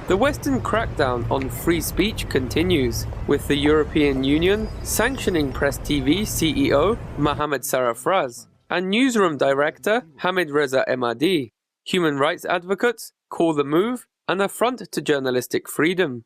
The Western crackdown on free speech continues, with the European Union sanctioning Press TV CEO Mohammad Sarafraz and Newsroom director Hamid Reza Emadi. Human rights advocates call the move an affront to journalistic freedom.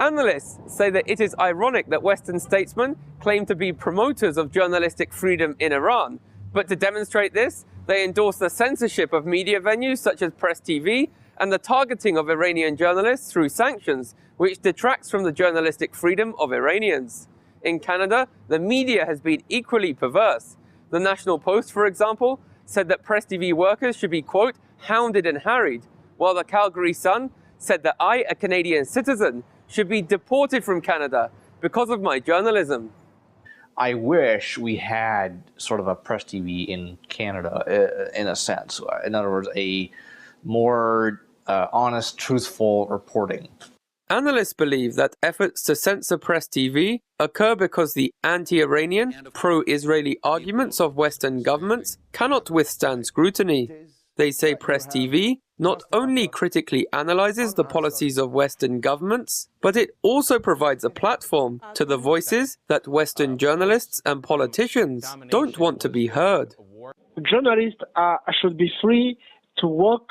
Analysts say that it is ironic that Western statesmen claim to be promoters of journalistic freedom in Iran, but to demonstrate this, they endorse the censorship of media venues such as Press TV and the targeting of Iranian journalists through sanctions, which detracts from the journalistic freedom of Iranians. In Canada, the media has been equally perverse. The National Post, for example, said that Press TV workers should be, quote, hounded and harried, while the Calgary Sun said that I, a Canadian citizen, should be deported from Canada because of my journalism. I wish we had sort of a Press TV in Canada, in a sense. In other words, a more honest, truthful reporting. Analysts believe that efforts to censor Press TV occur because the anti-Iranian, pro-Israeli arguments of Western governments cannot withstand scrutiny. They say Press TV not only critically analyzes the policies of Western governments, but it also provides a platform to the voices that Western journalists and politicians don't want to be heard. Journalists should be free to work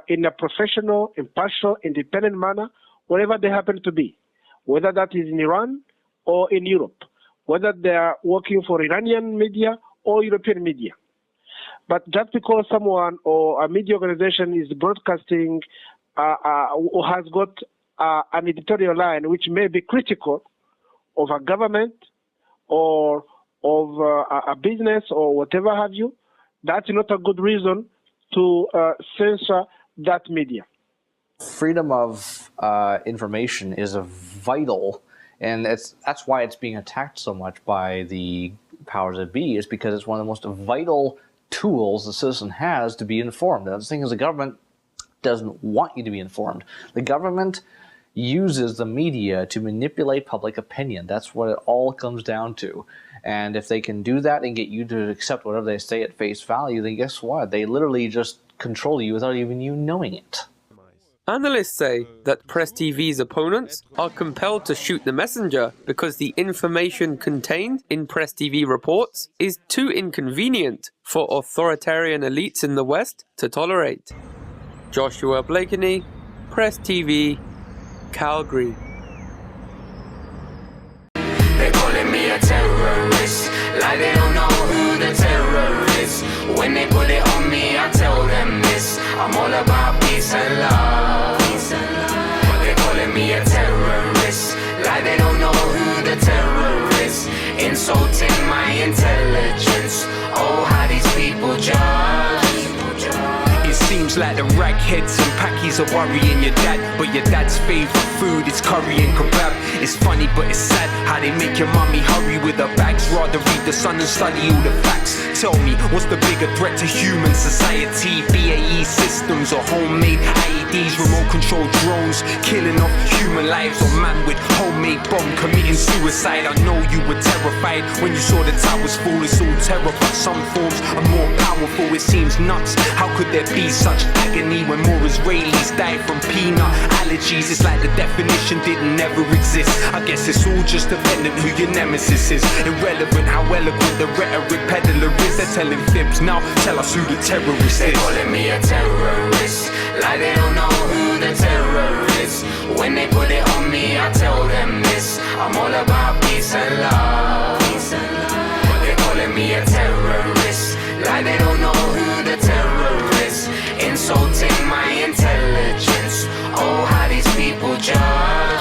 in a professional, impartial, independent manner, wherever they happen to be, whether that is in Iran or in Europe, whether they are working for Iranian media or European media. But just because someone or a media organization is broadcasting or has got an editorial line which may be critical of a government or of a business or whatever have you, that's not a good reason to censor that media. Freedom of information is a vital, and that's why it's being attacked so much by the powers that be, is because it's one of the most vital tools the citizen has to be informed. And the thing is, the government doesn't want you to be informed. The government uses the media to manipulate public opinion. That's what it all comes down to. And if they can do that and get you to accept whatever they say at face value, then guess what? They literally just control you without even you knowing it. Analysts say that Press TV's opponents are compelled to shoot the messenger because the information contained in Press TV reports is too inconvenient for authoritarian elites in the West to tolerate. Joshua Blakeney, Press TV, Calgary. They're calling me a terrorist, like they don't know who the terror is. When they put it on me, I tell them this: I'm all about peace and love. They're calling me a terrorist, like they don't know who the terror is. Insulting my intelligence. Oh, how these people judge. It seems like the ragheads and packies are worrying your dad, but your dad's favourite food is curry and kebab. It's funny but it's sad how they make your mummy hurry with her bags, rather read the Sun and study all the facts. Tell me, what's the bigger threat to human society? BAE systems or homemade IEDs, remote control drones killing off human lives, or man with homemade bomb committing suicide? I know you were terrified when you saw the towers fall. It's all terror, but some forms are more powerful. It seems nuts. How could there be such agony when more Israelis die from peanut allergies? It's like the definition didn't ever exist. I guess it's all just dependent who your nemesis is. Irrelevant how eloquent the rhetoric peddler is. They're telling fibs now, tell us who the terrorist is. They're calling me a terrorist, like they don't know who the terror is. When they put it on me, I tell them this: I'm all about peace and love. They're calling me a terrorist, like they don't know who the terror is. Insulting my intelligence. Oh, how these people judge.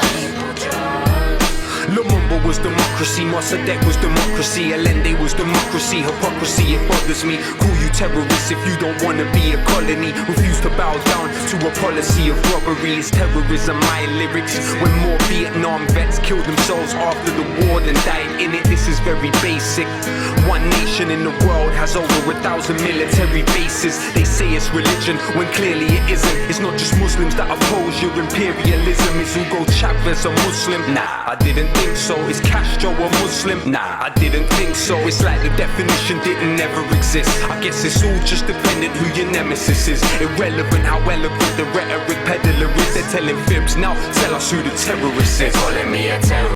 Lumumba was democracy, Mossadegh was democracy, Allende was democracy, hypocrisy, it bothers me. Call you terrorists if you don't want to be a colony. Refuse to bow down to a policy of robbery. It's terrorism, my lyrics. When more Vietnam vets killed themselves after the war than died in it. This is very basic. One nation in the world has over 1,000 military bases. They say it's religion, when clearly it isn't. It's not just Muslims that oppose your imperialism. It's Hugo Chavez, a Muslim. Nah, I didn't think so. It's Castro you're a Muslim? Nah, I didn't think so. It's like the definition didn't ever exist. I guess it's all just dependent who your nemesis is. Irrelevant how eloquent the rhetoric peddler is. They're telling fibs, now tell us who the terrorist is. They're calling me a terrorist.